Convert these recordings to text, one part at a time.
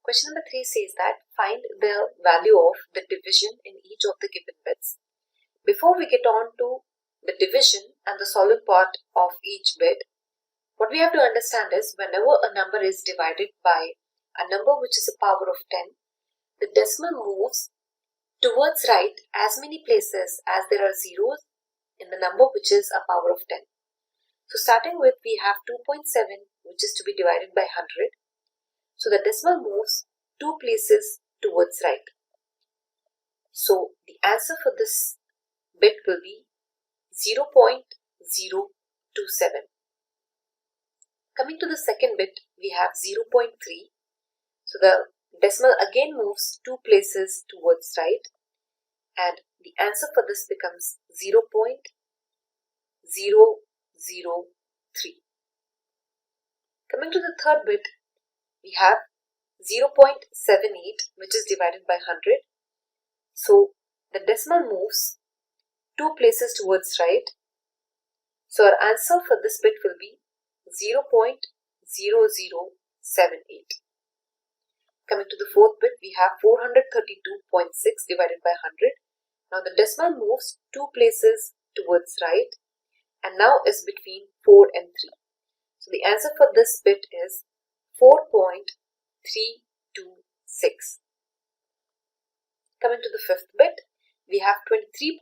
Question number 3 says that find the value of the division in each of the given bits. Before we get on to the division and the solving part of each bit, what we have to understand is whenever a number is divided by a number which is a power of 10, the decimal moves towards right as many places as there are zeros in the number which is a power of 10. So starting with, we have 2.7 which is to be divided by 100. So the decimal moves 2 places towards right. So the answer for this bit will be 0.027. Coming to the second bit, we have 0.3. So the decimal again moves 2 places towards right, and the answer for this becomes 0.003. Coming to the third bit, we have 0.78 which is divided by 100. So the decimal moves 2 places towards right. So our answer for this bit will be 0.0078. Coming to the fourth bit, we have 432.6 divided by 100. Now the decimal moves 2 places towards right and now is between 4 and 3. So the answer for this bit is 4.326. Coming to the fifth bit, we have 23.6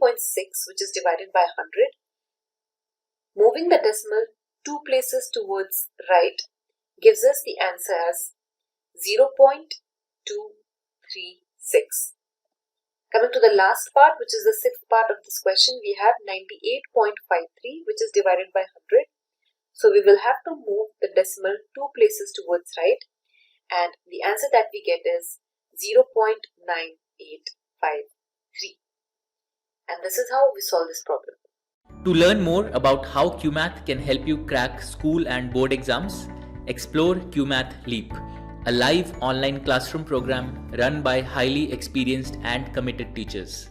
which is divided by 100. Moving the decimal 2 places towards right gives us the answer as 0.236. Coming to the last part, which is the sixth part of this question, we have 98.53 which is divided by 100. So we will have to move the decimal 2 places towards right, and the answer that we get is 0.9853. And this is how we solve this problem. To learn more about how QMath can help you crack school and board exams, explore QMath Leap, a live online classroom program run by highly experienced and committed teachers.